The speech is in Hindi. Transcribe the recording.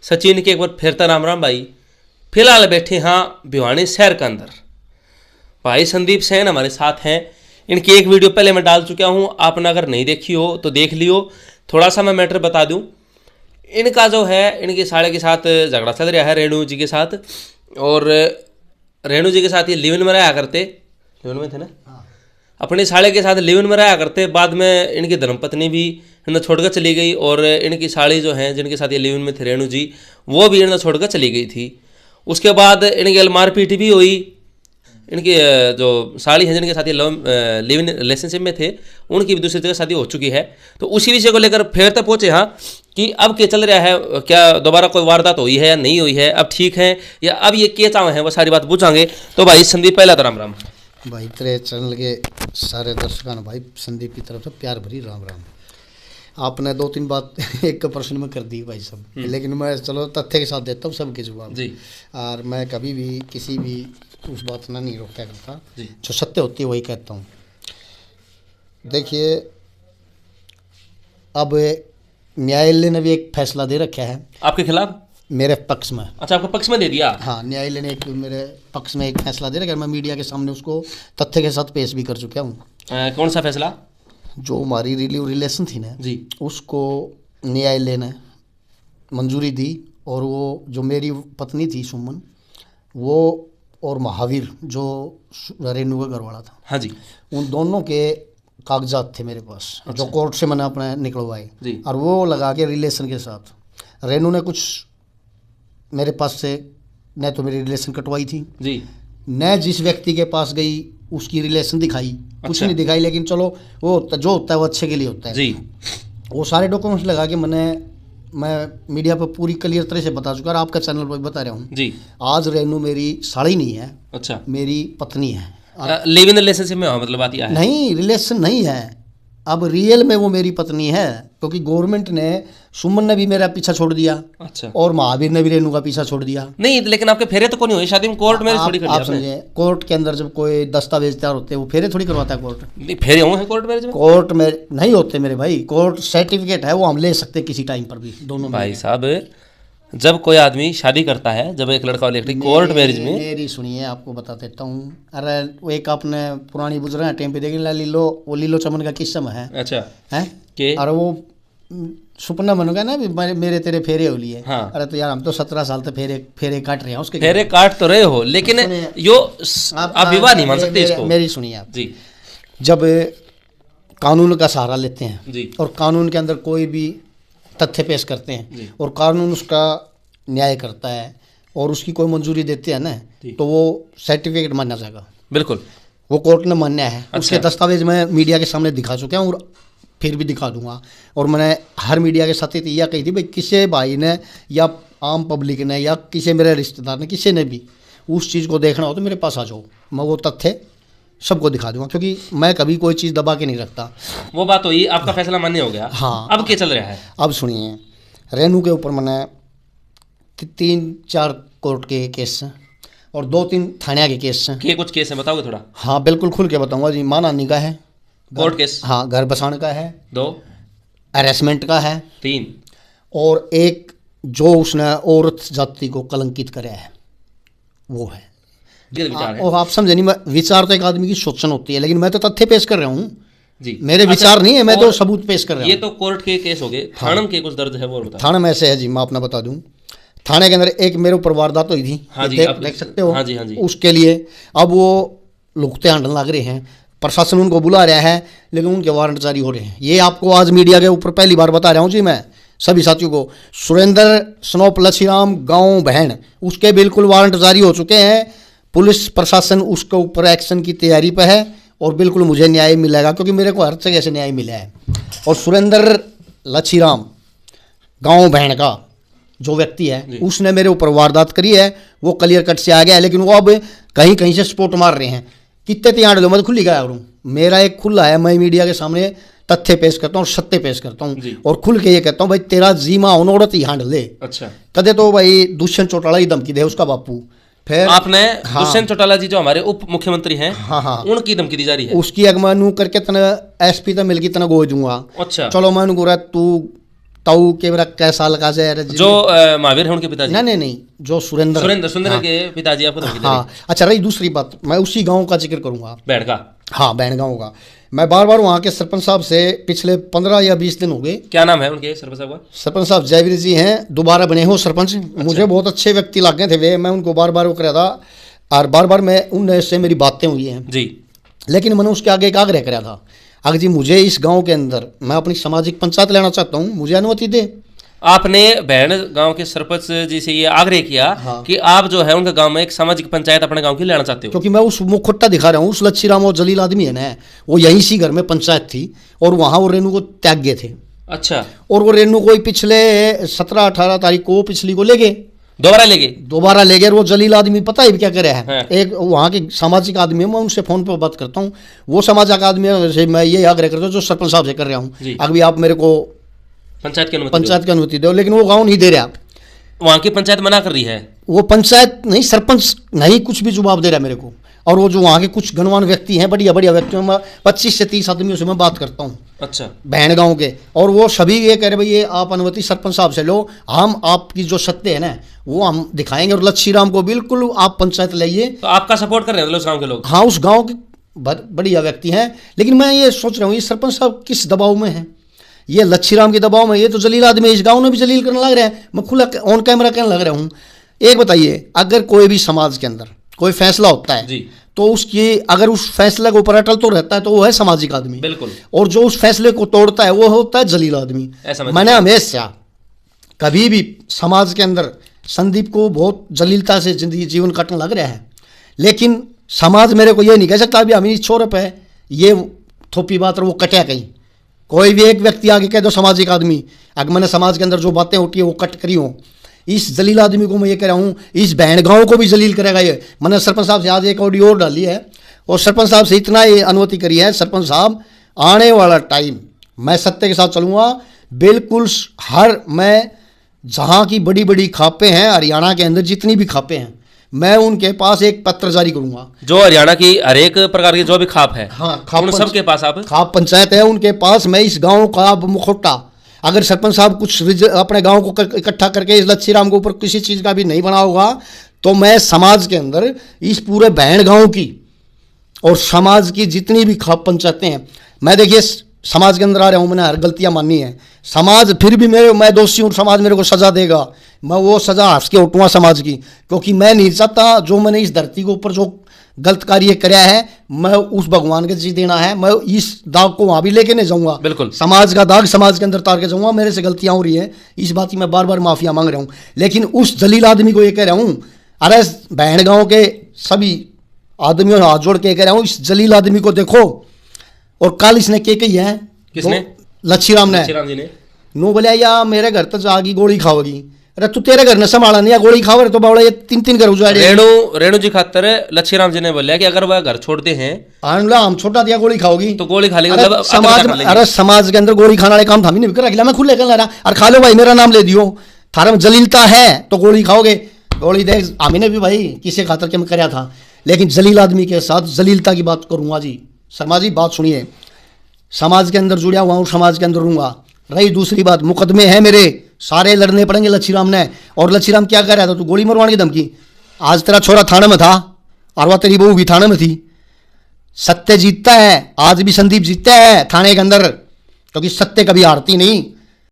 सचिन के एक बार फिरता राम राम भाई। फिलहाल बैठे हाँ भिवानी शहर के अंदर। भाई संदीप सेन हमारे साथ हैं। इनकी एक वीडियो पहले मैं डाल चुका हूँ, आपने अगर नहीं देखी हो तो देख लियो। थोड़ा सा मैं मैटर बता दूँ। इनका जो है इनके साले के साथ झगड़ा चल रहा है रेणु जी के साथ, और रेणु जी के साथ ये लिव इन में रहा करते, लिव इन में थे ना, अपने साले के साथ लिव इन में रहा करते। बाद में इनकी धर्मपत्नी भी इन्हें छोड़कर चली गई, और इनकी साली जो हैं जिनके साथ ये लिव इन में थे रेणु जी, वो भी इन्हें छोड़कर चली गई थी। उसके बाद इनकी मारपीट भी हुई। इनकी जो साली हैं जिनके साथ ये लिव इन रिलेशनशिप में थे, उनकी भी दूसरी जगह शादी हो चुकी है। तो उसी विषय को लेकर फिर तक पहुँचे हाँ कि अब क्या चल रहा है, क्या दोबारा कोई वारदात हुई है या नहीं हुई है, अब ठीक है या अब ये क्या चाव है, वो सारी बात पूछांगे। तो भाई संदीप पहला तो राम राम भाई। तेरे चैनल के सारे दर्शकों ने भाई संदीप की तरफ से प्यार भरी राम राम। आपने 2-3 बात एक प्रश्न में कर दी भाई सब, लेकिन मैं चलो तथ्य के साथ देता हूँ सबके जवाब जी। और मैं कभी भी किसी भी उस बात ना नहीं रोका करता, जो सत्य होती है वही कहता हूँ। देखिए अब न्यायालय ने भी एक फैसला दे रखा है आपके खिलाफ, मेरे पक्ष में। अच्छा, आपको पक्ष में दे दिया? हाँ, न्यायालय ने एक मेरे पक्ष में एक फैसला दे रखा है। मैं मीडिया के सामने उसको तथ्य के साथ पेश भी कर चुका हूँ। कौन सा फैसला? जो हमारी रिलेशन थी ना जी, उसको न्यायालय ने मंजूरी दी, और वो जो मेरी पत्नी थी सुमन, वो और महावीर जो रेणु का घरवाला था, हाँ जी, उन दोनों के कागजात थे मेरे पास। अच्छा। जो कोर्ट से मैंने अपने निकलवाए, और वो लगा के रिलेशन के साथ रेणु ने कुछ मेरे पास से न तो मेरी रिलेशन कटवाई थी जी, न जिस व्यक्ति के पास गई उसकी रिलेशन दिखाई। अच्छा। कुछ नहीं दिखाई, लेकिन चलो वो जो होता है वो अच्छे के लिए होता है जी। वो सारे डॉक्यूमेंट्स लगा के मैं मीडिया पर पूरी क्लियर तरह से बता चुका, और आपका चैनल पर बता रहा हूँ जी। आज रेणु मेरी साड़ी नहीं है, अच्छा, मेरी पत्नी है। लिव इन रिलेशनशिप में हो मतलब बात यह है? नहीं, रिलेशन नहीं है, अब रियल में वो मेरी पत्नी है, क्योंकि गवर्नमेंट ने सुमन ने भी मेरा पीछा छोड़ दिया। अच्छा। और महावीर ने भी रेणु का पीछा छोड़ दिया। नहीं, लेकिन आपके फेरे तो नहीं हुए शादी में, कोर्ट में थोड़ी कर दिया। आप समझे, कोर्ट के अंदर जब कोई दस्तावेज तैयार होते हैं वो फेरे थोड़ी करवाता है कोर्ट। नहीं, फेरे हुए हैं कोर्ट में? कोर्ट में नहीं होते मेरे भाई, कोर्ट सर्टिफिकेट है, वो हम ले सकते किसी टाइम पर भी दोनों। भाई साहब, जब कोई आदमी शादी करता है, जब एक लड़का और लड़की कोर्ट मैरिज में, मेरी सुनिए आपको बता देता हूँ। अरे वो एक आपने पुरानी बुजुर्ग टाइम पे देखें लीलो, वो लीलो चमन का किस्सा में है। अच्छा है के? और वो सपना बनोगा ना मेरे तेरे फेरे हो लिए। हाँ। अरे तो यार हम तो 17 साल तक फेरे काट रहे हैं उसके। फेरे काट तो रहे हो, लेकिन यो आप विवाह नहीं मान सकते इसको। मेरी सुनिए आप जी। जब कानून का सहारा लेते हैं जी, और कानून के अंदर कोई भी तथ्य पेश करते हैं और कानून उसका न्याय करता है और उसकी कोई मंजूरी देते हैं ना, तो वो सर्टिफिकेट मानना जाएगा। बिल्कुल, वो कोर्ट ने मान्य है। अच्छा। उसके दस्तावेज मैं मीडिया के सामने दिखा चुका हूँ और फिर भी दिखा दूंगा। और मैंने हर मीडिया के साथ यह कही थी भाई, किसी भाई ने या आम पब्लिक ने या किसी मेरे रिश्तेदार ने, किसी ने भी उस चीज़ को देखना हो तो मेरे पास आ जाओ, मैं वो तथ्य सबको दिखा दूंगा, क्योंकि मैं कभी कोई चीज़ दबा के नहीं रखता। वो बात हुई, आपका फैसला मान्य हो गया। हाँ। अब क्या चल रहा है? अब सुनिए, रेणु के ऊपर मैंने 3-4 कोर्ट के केस हैं और 2-3 थाने के केस हैं। क्या कुछ केस हैं, बताओगे थोड़ा? हाँ बिल्कुल खुल के बताऊंगा जी। मानहानि का है कोर्ट केस। हाँ, घर बसाने का है 2, हरेसमेंट का है 3, और एक जो उसने औरत जाति को कलंकित कराया है वो है। और आप समझे नहीं, विचार तो एक आदमी की सोचन होती है, लेकिन मैं तो तथ्य पेश कर रहा हूँ जी, मेरे विचार नहीं है, मैं तो सबूत पेश कर रहा हूँ। ये तो कोर्ट के केस हो गए। थाने के कुछ दर्ज है वो बता। थाने में ऐसे है जी, मैं अपना बता दूं। थाने के अंदर एक मेरे ऊपर वारदात हुई थी। हाँ जी, देख सकते हो। हाँ जी, हाँ जी। उसके लिए अब वो लुकते हांडन लग रहे हैं, प्रशासन उनको बुला रहा है, लेकिन उनके वारंट जारी हो रहे हैं। ये आपको आज मीडिया के ऊपर पहली बार बता रहा हूँ जी मैं सभी साथियों को। सुरेंद्र स्नोप लछीराम गाँव बहन, उसके बिल्कुल वारंट जारी हो चुके हैं। पुलिस प्रशासन उसके ऊपर एक्शन की तैयारी पर है और बिल्कुल मुझे न्याय मिलेगा, क्योंकि मेरे को हर जगह से न्याय मिला है। और सुरेंद्र लछीराम गांव बहन का जो व्यक्ति है उसने मेरे ऊपर वारदात करी है, वो क्लियर कट से आ गया है, लेकिन वो अब कहीं कहीं से सपोर्ट मार रहे हैं। कितने तैयार दो, मैं तो खुली गया करूँ, मेरा एक खुला है, मैं मीडिया के सामने तथ्य पेश करता हूँ और सत्य पेश करता हूँ और खुल के ये कहता हूँ भाई तेरा जीमा उनोड़त ही हांड ले। अच्छा। कदे तो भाई दुष्यंत चौटाला ही धमकी दे उसका बापू। फिर आपने दुष्यंत चौटाला जी जो हमारे उप मुख्यमंत्री हैं, हाँ, उनकी धमकी दी जा रही है। उसकी अगमानू करके तना एसपी तक मिल गई तना गोई दूंगा। अच्छा। चलो मैं तू ताऊ के मेरा कै साल का से जो महावीर है उनके पिताजी? नहीं, जो सुरेंद्र के पिताजी आपको? हाँ। अच्छा, रही दूसरी बात, मैं उसी गांव का जिक्र करूंगा, बैंड का। हाँ, बैंड गांव का। मैं बार बार वहाँ के सरपंच साहब से पिछले 15 या 20 दिन हो गए। क्या नाम है उनके सरपंच साहब का? सरपंच साहब जयवीर जी हैं, दोबारा बने हो सरपंच। अच्छा। मुझे बहुत अच्छे व्यक्ति लगे थे वे, मैं उनको बार बार वो करा था और बार बार मैं उनसे मेरी बातें हुई हैं जी। लेकिन मैंने उसके आगे एक आग्रह कराया था, अगर जी मुझे इस गांव के अंदर मैं अपनी सामाजिक पंचायत लेना चाहता हूँ, मुझे अनुमति दे। आपने बहन गांव के सरपंच जी से ये आग्रह किया? हाँ। कि आप जो है उनके गांव में एक सामाजिक पंचायत अपने गांव की लेना चाहते हो? क्योंकि मैं उस मुखट्टा दिखा रहा हूँ, उस लच्छी राम और जलील आदमी है ना, वो यहीं सी घर में पंचायत थी और वहाँ वो रेणु को त्याग गए थे। अच्छा। और वो रेणु को पिछले 17-18 तारीख को पिछली को ले गए, दोबारा ले गए। वो जलील आदमी पता है क्या करे है, एक वहाँ के सामाजिक आदमी है, मैं उनसे फोन पर बात करता हूँ, वो सामाजिक आदमी है, मैं ये आग्रह करता हूँ जो सरपंच साहब से कर रहा हूँ, अभी आप मेरे को पंचायत की अनुमति दो। लेकिन वो गाँव नहीं दे रहा, वहाँ की पंचायत मना कर रही है। वो पंचायत नहीं, सरपंच नहीं कुछ भी जवाब दे रहा है मेरे को। और वो जो वहाँ के कुछ गणवान व्यक्ति हैं, बढ़िया बढ़िया व्यक्तियों में 25 से 30 आदमियों से मैं बात करता हूँ। अच्छा। बहन गाँव के, और वो सभी ये कह रहे भाई ये आप अनुमति सरपंच साहब से लो, हम आपकी जो सत्य है ना वो हम दिखाएंगे, और लच्छी राम को बिल्कुल आप पंचायत लाइए। तो आपका सपोर्ट कर रहे हैं उस गाँव के लोग? हाँ, उस गाँव के बढ़िया व्यक्ति हैं। लेकिन मैं ये सोच रहा हूँ ये सरपंच साहब किस दबाव में है, ये लच्छी राम के दबाव में, ये तो जलील आदमी, इस गाँव में भी जलील करने लग रहे हैं, मैं खुला ऑन कैमरा कहने लग रहा हूँ। एक बताइए, अगर कोई भी समाज के अंदर कोई फैसला होता है जी, तो उसकी अगर उस फैसले के ऊपर अटल तो रहता है तो वो है सामाजिक आदमी, बिल्कुल। और जो उस फैसले को तोड़ता है वो होता है जलील आदमी। मैंने हमेशा कभी भी समाज के अंदर संदीप को बहुत जलीलता से जिंदगी जीवन काटने लग रहा है, लेकिन समाज मेरे को ये नहीं कह सकता अभी हम छोर पे ये थोपी बात और वो कटा कहीं। कोई भी एक व्यक्ति आगे कह दो सामाजिक आदमी, अगर मैंने समाज के अंदर जो बातें उठी है वो कट करी हो, इस जलील आदमी को मैं ये कह रहा हूँ, इस बहन गाँव को भी जलील करेगा ये। मैंने सरपंच साहब से आज एक ऑडियो और डाली है, और सरपंच साहब से इतना ये अनुमति करी है, सरपंच साहब आने वाला टाइम मैं सत्य के साथ चलूँगा बिल्कुल। मैं जहाँ की बड़ी बड़ी खापें हैं हरियाणा के अंदर, जितनी भी खापें हैं, मैं उनके पास एक पत्र जारी करूंगा। जो हरियाणा की हर एक प्रकार की जो भी खाप है, हाँ, खाप सबके पास, आप खाप पंचायत है उनके पास, मैं इस गांव का मुखौटा, अगर सरपंच साहब कुछ अपने गांव को इकट्ठा करके इस लच्छी राम के ऊपर किसी चीज़ का भी नहीं बना होगा, तो मैं समाज के अंदर इस पूरे बहन गांव की और समाज की जितनी भी खाप पंचायतें हैं, मैं देखिए समाज के अंदर आ रहा हूँ, मैंने हर गलतियाँ मानी है, समाज फिर भी मैं दोषी हूँ, समाज मेरे को सज़ा देगा, मैं वो सज़ा हंस के उठूँगा समाज की, क्योंकि मैं नहीं चाहता जो मैंने इस धरती के ऊपर जो गलत कार्य कराया है, मैं उस भगवान के जी देना है, मैं इस दाग को वहाँ भी लेके नहीं जाऊँगा, बिल्कुल समाज का दाग समाज के अंदर तार के जाऊँगा। मेरे से गलतियाँ हो रही है, इस बात की मैं बार बार माफिया मांग रहा हूँ, लेकिन उस जलील आदमी को ये कह रहा हूँ, अरे बहन गाँव के सभी आदमियों हाथ जोड़ के कह रहा हूँ, इस जलील आदमी को देखो। और कल इसने क्या कही है, किसने? लच्छी राम ने नो बोलिया या मेरे घर तक जागी गोली खाओगी, अरे तू तेरे घर ने संभाला नहीं, या गोली खाओ तो बावड़ा ये 3-3 घर उजाड़। रेणु जी खातर लच्छी राम जी ने बोला कि अगर वह घर छोड़ते हैं, हम छोटा दिया गोली खाओगी तो गोली खा लेंगे। समाज समाज के अंदर गोली खाने वाले काम था नहीं कर रखा, मैं खुले कर रहा, और खा लो भाई, मेरा नाम ले दियो, थारा में जलीलता है तो गोली खाओगे। गोली देख हमने भी भाई किसी खातर के मैं कराया था, लेकिन जलील आदमी के साथ जलीलता की बात करूंगा जी। शर्मा जी बात सुनिए, समाज के अंदर जुड़ा हुआ हूँ, समाज के अंदर रहूंगा। रही दूसरी बात, मुकदमे हैं मेरे सारे, लड़ने पड़ेंगे लच्छी राम ने। और लच्छी राम क्या कह रहा था, तू गोली मरवाने की धमकी, आज तेरा छोरा थाने में था और वह तेरी बहू भी थाने में थी। सत्य जीतता है, आज भी संदीप जीतता है थाने के अंदर, क्योंकि सत्य कभी हारती नहीं।